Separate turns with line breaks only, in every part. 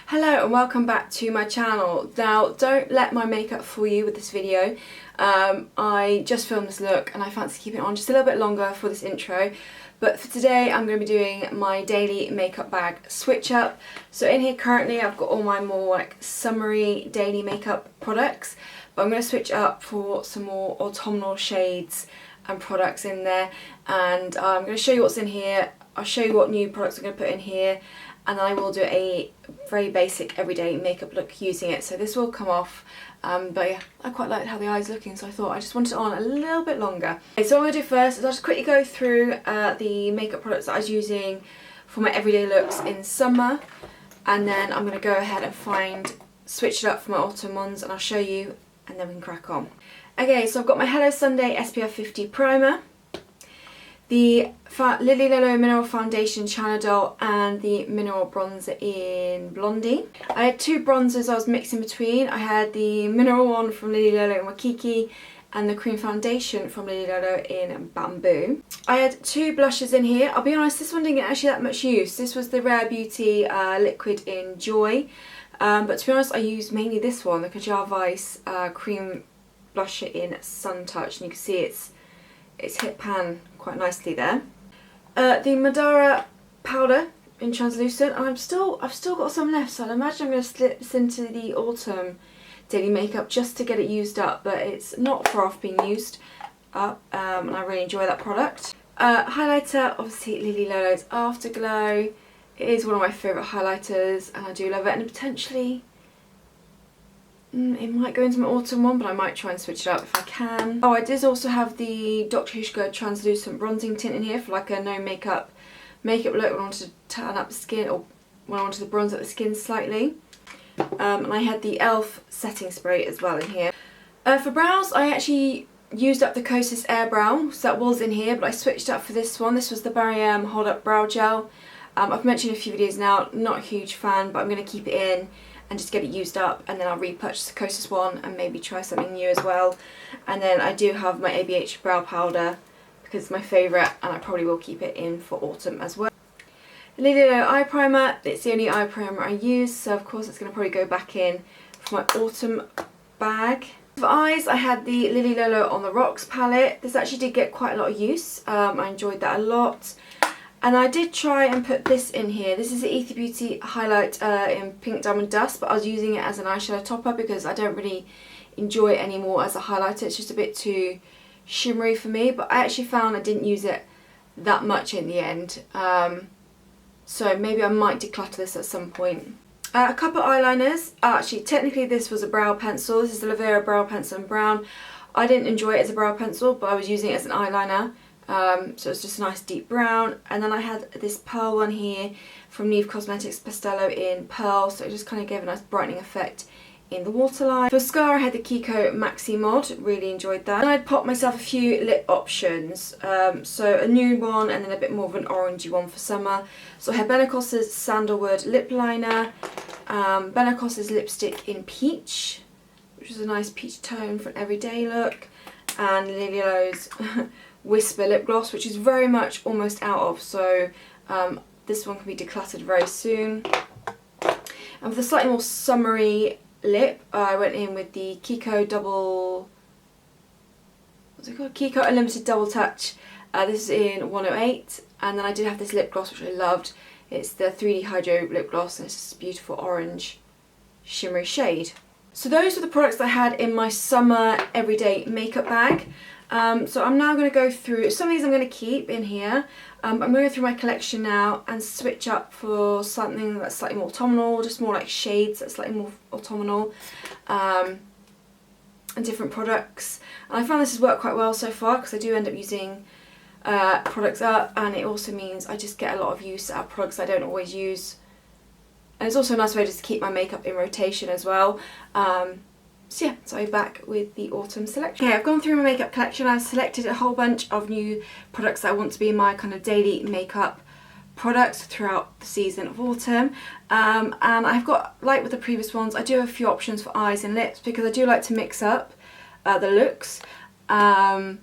Hello and welcome back to my channel. Now don't let my makeup fool you with this video. I just filmed this look and I fancy keeping it on just a little bit longer for this intro. But for today I'm going to be doing my daily makeup bag switch up. So in here currently I've got all my more like summery daily makeup products. But I'm going to switch up for some more autumnal shades and products in there. And I'm going to show you what's in here. I'll show you what new products I'm going to put in here. And then I will do a very basic everyday makeup look using it. So this will come off, but yeah, I quite liked how the eye's looking, so I thought I just wanted it on a little bit longer. Okay, so what I'm going to do first is I'll just quickly go through the makeup products that I was using for my everyday looks in summer. And then I'm going to go ahead and switch it up for my autumn ones, and I'll show you, and then we can crack on. Okay, so I've got my Hello Sunday SPF 50 primer, the Lolo Mineral Foundation Chanadol, and the Mineral Bronzer in Blondie. I had two bronzers I was mixing between. I had the mineral one from Lolo in Wakiki and the cream foundation from Lolo in Bamboo. I had two blushes in here. I'll be honest, this one didn't get actually that much use. This was the Rare Beauty liquid in Joy. But to be honest, I used mainly this one, the Kajal Vice cream blusher in Sun Touch, and you can see it's hit pan quite nicely there. The Madara powder in translucent, and I've still got some left, so I'll imagine I'm going to slip this into the autumn daily makeup just to get it used up, but it's not far off being used up, and I really enjoy that product. Highlighter, obviously Lolo's Afterglow. It is one of my favourite highlighters and I do love it, and potentially it might go into my autumn one, but I might try and switch it up if I can. Oh, I did also have the Dr. Hushka translucent bronzing tint in here for like a no makeup look when I wanted to tan up the skin, or when I wanted to bronze up the skin slightly. And I had the e.l.f. setting spray as well in here. For brows, I actually used up the Kosas Air Brow, so that was in here, but I switched up for this one. This was the Barry Hold Up Brow Gel. I've mentioned in a few videos now, not a huge fan, but I'm going to keep it in and just get it used up, and then I'll repurchase the Kosas one and maybe try something new as well. And then I do have my ABH Brow Powder because it's my favourite, and I probably will keep it in for autumn as well. Lolo Eye Primer, it's the only eye primer I use, so of course it's going to probably go back in for my autumn bag. For eyes, I had the Lolo on the Rocks palette. This actually did get quite a lot of use. I enjoyed that a lot. And I did try and put this in here. This is the Ether Beauty highlight in Pink Diamond Dust, but I was using it as an eyeshadow topper because I don't really enjoy it anymore as a highlighter. It's just a bit too shimmery for me, but I actually found I didn't use it that much in the end. So maybe I might declutter this at some point. A couple of eyeliners. Actually, technically this was a brow pencil. This is the Lavera Brow Pencil in Brown. I didn't enjoy it as a brow pencil, but I was using it as an eyeliner. So it's just a nice deep brown. And then I had this pearl one here from Nude Cosmetics Pastello in Pearl, so it just kind of gave a nice brightening effect in the waterline. For mascara, I had the Kiko Maxi Mod, really enjoyed that. And I'd popped myself a few lip options, so a nude one and then a bit more of an orangey one for summer. So I had Benecos's Sandalwood Lip Liner, Benecos's lipstick in Peach, which is a nice peach tone for an everyday look, and Lolo's Whisper Lip Gloss, which is very much almost out of, so this one can be decluttered very soon. And for the slightly more summery lip, I went in with the Kiko Kiko Unlimited Double Touch. This is in 108, and then I did have this lip gloss which I loved. It's the 3D Hydro Lip Gloss, and it's this beautiful orange shimmery shade. So those were the products I had in my summer everyday makeup bag. So I'm now going to go through, some of these I'm going to keep in here. I'm going to go through my collection now and switch up for something that's slightly more autumnal, just more like shades that's slightly more autumnal, and different products. And I found this has worked quite well so far because I do end up using products up, and it also means I just get a lot of use out of products I don't always use. And it's also a nice way just to keep my makeup in rotation as well. So yeah, so I'm back with the autumn selection. Okay, I've gone through my makeup collection. I've selected a whole bunch of new products that I want to be my kind of daily makeup products throughout the season of autumn. And I've got, like with the previous ones, I do have a few options for eyes and lips because I do like to mix up the looks. So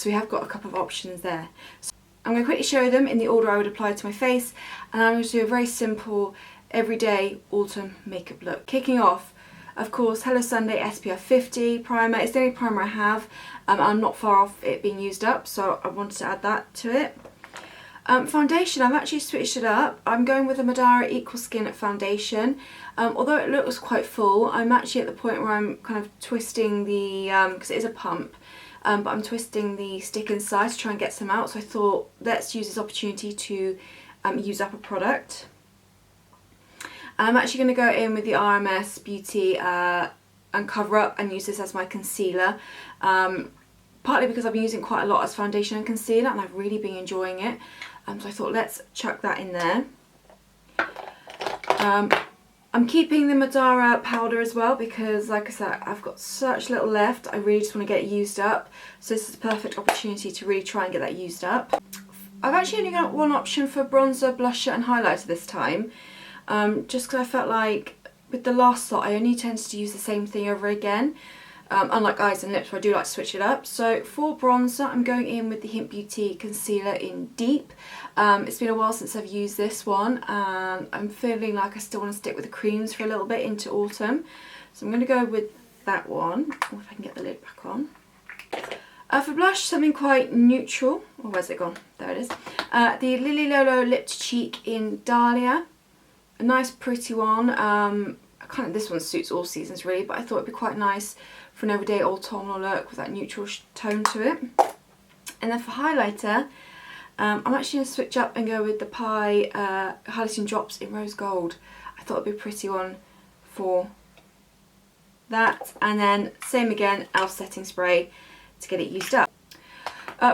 we have got a couple of options there. So I'm going to quickly show them in the order I would apply to my face, and I'm going to do a very simple everyday autumn makeup look. Kicking off, of course, Hello Sunday SPF 50 primer. It's the only primer I have. I'm not far off it being used up, so I wanted to add that to it. Foundation, I've actually switched it up. I'm going with a Madara Equal Skin foundation. Although it looks quite full, I'm actually at the point where I'm kind of twisting the, because it is a pump, but I'm twisting the stick inside to try and get some out. So I thought, let's use this opportunity to use up a product. And I'm actually going to go in with the RMS Beauty Uncoverup and use this as my concealer. Partly because I've been using quite a lot as foundation and concealer and I've really been enjoying it. So I thought, let's chuck that in there. I'm keeping the Madara powder as well because, like I said, I've got such little left. I really just want to get it used up. So this is a perfect opportunity to really try and get that used up. I've actually only got one option for bronzer, blusher and highlighter this time. Just because I felt like with the last lot I only tended to use the same thing over again. Unlike eyes and lips where I do like to switch it up. So for bronzer I'm going in with the Hint Beauty Concealer in Deep. It's been a while since I've used this one and I'm feeling like I still want to stick with the creams for a little bit into autumn. So I'm going to go with that one. Oh, if I can get the lid back on. For blush, something quite neutral. Oh, where's it gone? There it is. The Lolo Lip to Cheek in Dahlia. A nice pretty one. This one suits all seasons really, but I thought it'd be quite nice for an everyday autumnal look with that neutral tone to it. And then for highlighter, I'm actually going to switch up and go with the Pie Highlighting Drops in Rose Gold. I thought it'd be a pretty one for that. And then same again, e.l.f. setting spray to get it used up.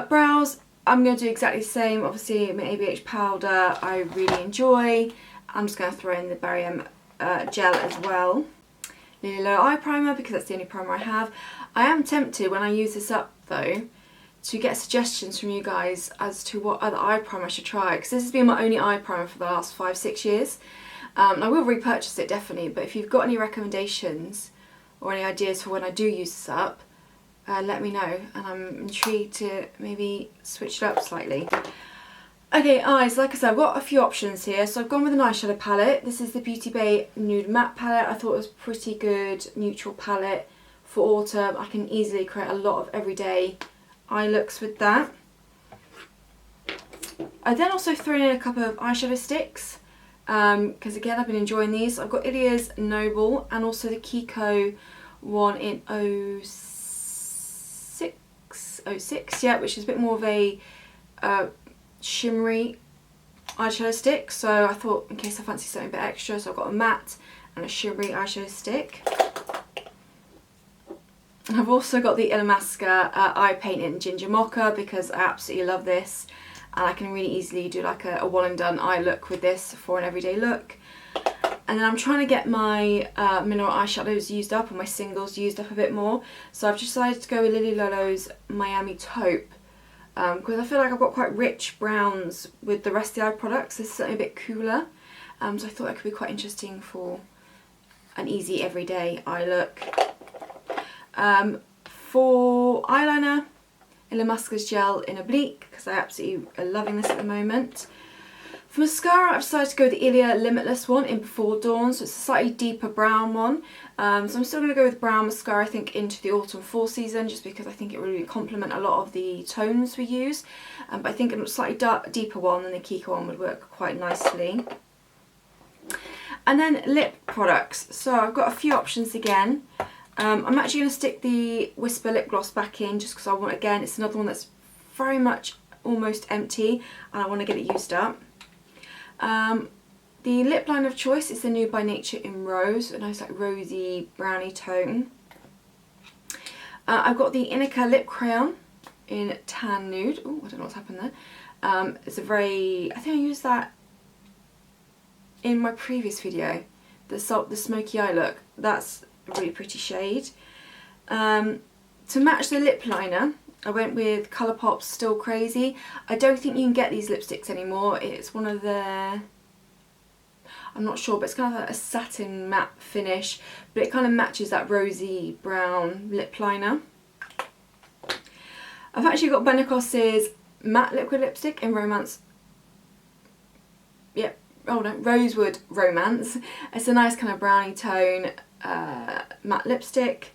Brows, I'm going to do exactly the same. Obviously my ABH powder I really enjoy. I'm just going to throw in the barium gel as well. Lolo eye primer because that's the only primer I have. I am tempted when I use this up though to get suggestions from you guys as to what other eye primer I should try, because this has been my only eye primer for the last 5-6 years. I will repurchase it definitely, but if you've got any recommendations or any ideas for when I do use this up, let me know, and I'm intrigued to maybe switch it up slightly. Okay, eyes, like I said, I've got a few options here. So I've gone with an eyeshadow palette. This is the Beauty Bay Nude Matte palette. I thought it was a pretty good neutral palette for autumn. I can easily create a lot of everyday eye looks with that. I then also thrown in a couple of eyeshadow sticks because again I've been enjoying these. I've got Ilia's Noble and also the Kiko one in 06, yeah, which is a bit more of a shimmery eyeshadow stick, so I thought in case I fancy something a bit extra, so I've got a matte and a shimmery eyeshadow stick. I've also got the Ilia eye paint in Ginger Mocha because I absolutely love this and I can really easily do like a one and done eye look with this for an everyday look. And then I'm trying to get my mineral eyeshadows used up and my singles used up a bit more, so I've decided to go with Lily Lolo's Miami Taupe. Because I feel like I've got quite rich browns with the rest of the eye products. This is something a bit cooler, so I thought it could be quite interesting for an easy everyday eye look. For eyeliner, Ilia gel in Oblique because I absolutely are loving this at the moment. For mascara, I've decided to go with the Ilia Limitless one in Before Dawn, so it's a slightly deeper brown one. So I'm still going to go with brown mascara, I think, into the autumn fall season, just because I think it will really complement a lot of the tones we use. But I think a slightly deeper one than the Kiko one would work quite nicely. And then lip products. So I've got a few options again. I'm actually going to stick the Whisper lip gloss back in just because I want, again, it's another one that's very much almost empty and I want to get it used up. The lip line of choice is the Nude by Nature in Rose, a nice like rosy brownie tone. I've got the Inika lip crayon in Tan Nude. Oh, I don't know what's happened there. It's a very, I think I used that in my previous video, the smoky eye look. That's a really pretty shade. To match the lip liner, I went with Colourpop's Still Crazy. I don't think you can get these lipsticks anymore. It's one of their, I'm not sure, but it's kind of like a satin matte finish, but it kind of matches that rosy brown lip liner. I've actually got Benecos's matte liquid lipstick in Romance. Yep, Rosewood Romance. It's a nice kind of brownie tone matte lipstick.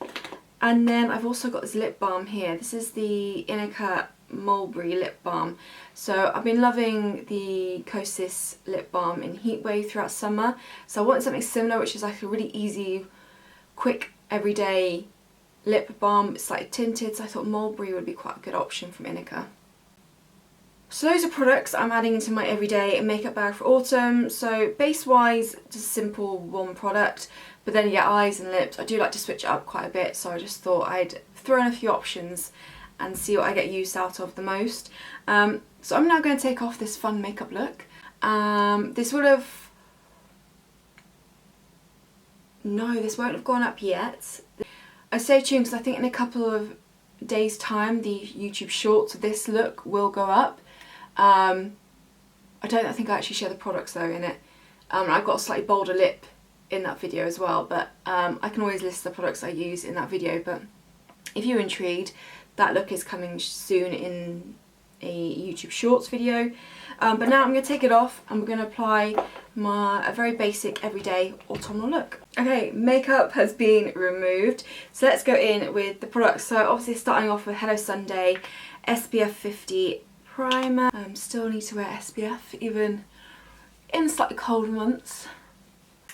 And then I've also got this lip balm here. This is the Inika Mulberry lip balm. So I've been loving the Kosas lip balm in Heatwave throughout summer. So I wanted something similar, which is like a really easy, quick, everyday lip balm. It's slightly tinted, so I thought Mulberry would be quite a good option from Inika. So those are products I'm adding into my everyday makeup bag for autumn. So base wise, just simple one product, but then yeah, eyes and lips, I do like to switch it up quite a bit, so I just thought I'd throw in a few options and see what I get use out of the most. So I'm now going to take off this fun makeup look. This would have... No, this won't have gone up yet. I stay tuned because I think in a couple of days time the YouTube shorts of this look will go up. I think I actually share the products though in it. I've got a slightly bolder lip in that video as well, but I can always list the products I use in that video. But if you're intrigued, that look is coming soon in a YouTube shorts video. But now I'm going to take it off and we're going to apply a very basic everyday autumnal look. Okay, makeup has been removed, so let's go in with the products. So obviously starting off with Hello Sunday SPF 50 primer. Still need to wear SPF even in slightly colder months.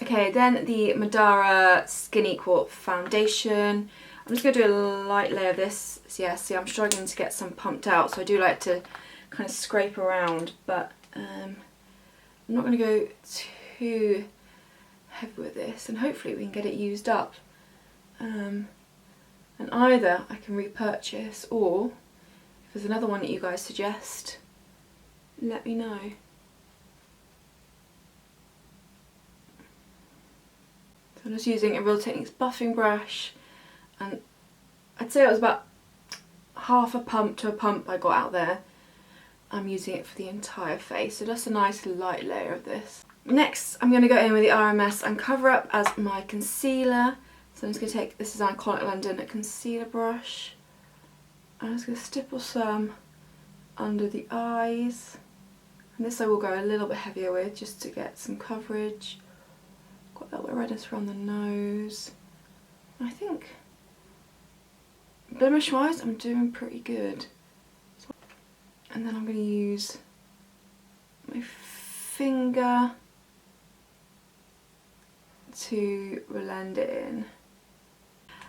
Okay, then the Madara Skin Equal foundation. I'm just going to do a light layer of this. So yeah, see, I'm struggling to get some pumped out, so I do like to kind of scrape around, but I'm not going to go too heavy with this, and hopefully we can get it used up. And either I can repurchase, or if there's another one that you guys suggest, let me know. So I'm just using a Real Techniques buffing brush, and I'd say it was about half a pump to a pump I got out there. I'm using it for the entire face, so just a nice light layer of this. Next, I'm going to go in with the RMS Uncoverup as my concealer. So I'm just going to take, this is Iconic London, a concealer brush. I'm just going to stipple some under the eyes. And this I will go a little bit heavier with, just to get some coverage. Got a little bit of redness around the nose. I think, blemish wise, I'm doing pretty good. And then I'm going to use my finger to blend it in.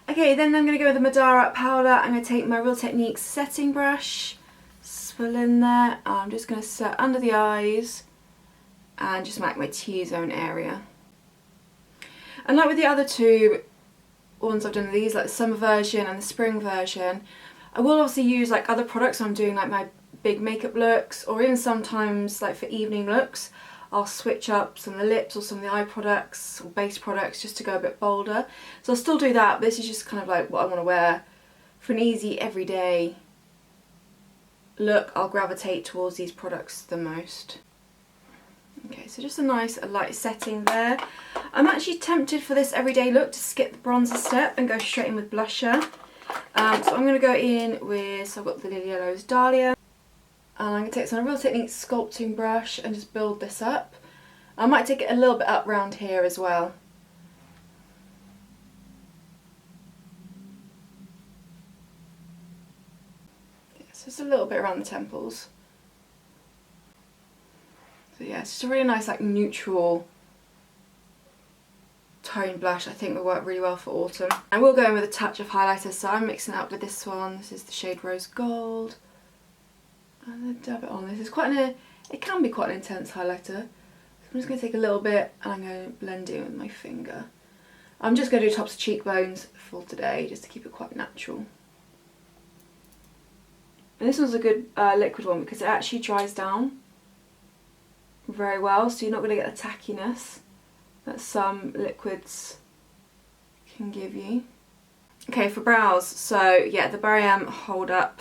Okay, then I'm going to go with the Madara powder. I'm going to take my Real Techniques setting brush, swirl in there. I'm just going to set under the eyes and just mark my T-zone area. And like with the other two ones I've done with these, like the summer version and the spring version, I will obviously use like other products. I'm doing like my big makeup looks, or even sometimes like for evening looks I'll switch up some of the lips or some of the eye products or base products just to go a bit bolder. So I'll still do that, but this is just kind of like what I want to wear for an easy everyday look. I'll gravitate towards these products the most. Okay, so just a nice light setting there. I'm actually tempted for this everyday look to skip the bronzer step and go straight in with blusher. So I'm going to go in with, so I've got the Lolo's Dahlia. And I'm going to take some Real Techniques sculpting brush and just build this up. I might take it a little bit up round here as well. Yeah, so just a little bit around the temples. So yeah, it's just a really nice like neutral tone blush. I think will work really well for autumn. I will go in with a touch of highlighter, so I'm mixing it up with this one. This is the shade Rose Gold. And then dab it on. This is quite it can be quite an intense highlighter. So I'm just going to take a little bit and I'm going to blend it in with my finger. I'm just going to do tops of cheekbones for today, just to keep it quite natural. And this one's a good liquid one because it actually dries down very well, so you're not going to get the tackiness that some liquids can give you. Okay, for brows, so yeah, the Barry M Hold Up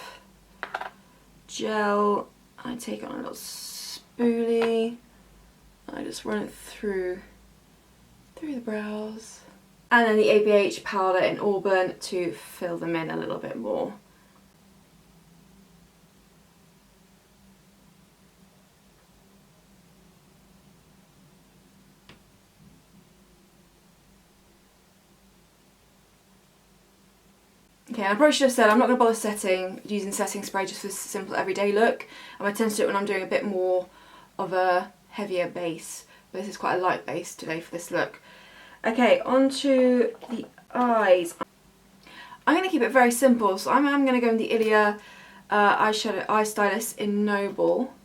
gel. I take it on a little spoolie and I just run it through the brows, and then the ABH powder in Auburn to fill them in a little bit more. Okay, and I probably should have said I'm not going to bother using setting spray just for this simple everyday look. I tend to do it when I'm doing a bit more of a heavier base, but this is quite a light base today for this look. Okay, on to the eyes. I'm going to keep it very simple, so I'm going to go in the Ilia eye Stylus in Noble.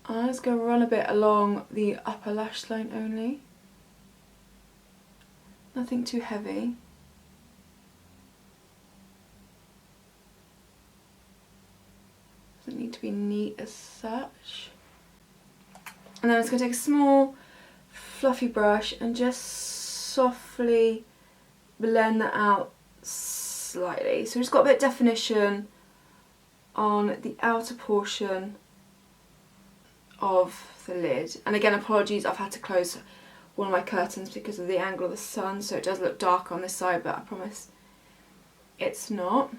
I'm just going to run a bit along the upper lash line only. Nothing too heavy. Doesn't need to be neat as such. And then I'm just going to take a small fluffy brush and just softly blend that out slightly. So we've just got a bit of definition on the outer portion of the lid. And again, apologies, I've had to close one of my curtains because of the angle of the sun, so it does look dark on this side, but I promise it's not.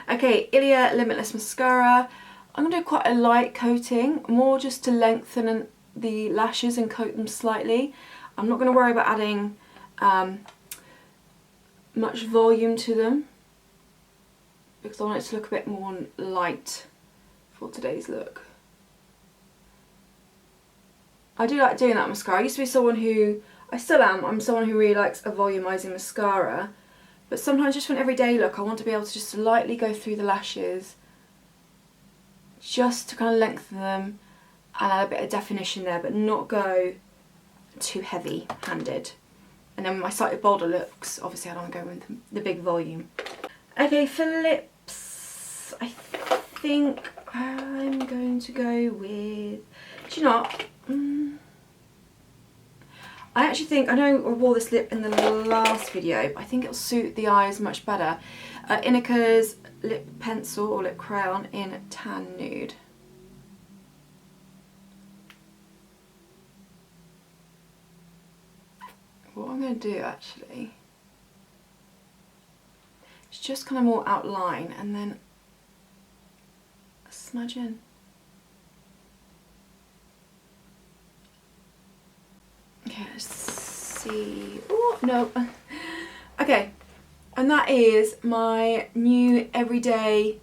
Okay, Ilia Limitless Mascara. I'm going to do quite a light coating, more just to lengthen the lashes and coat them slightly. I'm not going to worry about adding much volume to them because I want it to look a bit more light for today's look. I do like doing that mascara. I used to be someone who, I still am, I'm someone who really likes a volumizing mascara, but sometimes just for an everyday look I want to be able to just lightly go through the lashes just to kind of lengthen them and add a bit of definition there, but not go too heavy handed. And then my slightly bolder looks, obviously I don't want to go with the big volume. Okay, for lips, I think I'm going to go with, do you know what? I actually think, I know I wore this lip in the last video, but I think it'll suit the eyes much better. Inika's lip pencil or lip crayon in Tan Nude. What I'm going to do actually is just kind of more outline and then smudge in. Okay, let's see. Oh, no. Okay, and that is my new everyday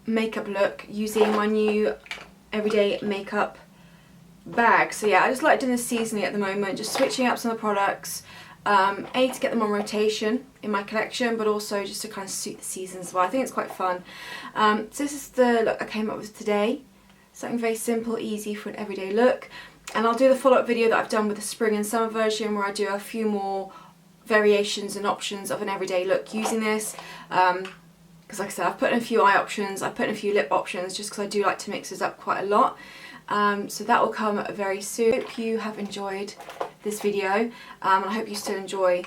makeup look using my new everyday makeup bag. So yeah, I just like doing this seasonally at the moment, just switching up some of the products. A, to get them on rotation in my collection, but also just to kind of suit the seasons as well. I think it's quite fun. So this is the look I came up with today. Something very simple, easy for an everyday look. And I'll do the follow-up video that I've done with the spring and summer version where I do a few more variations and options of an everyday look using this. Because like I said, I've put in a few eye options, I've put in a few lip options just because I do like to mix this up quite a lot. So that will come very soon. I hope you have enjoyed this video and I hope you still enjoy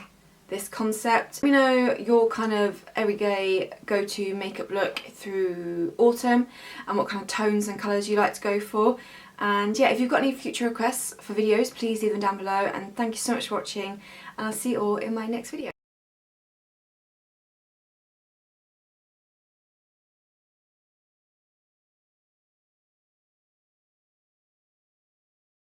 this concept. Let me know your kind of everyday go-to makeup look through autumn and what kind of tones and colours you like to go for. And yeah, if you've got any future requests for videos, please leave them down below, and thank you so much for watching, and I'll see you all in my next video.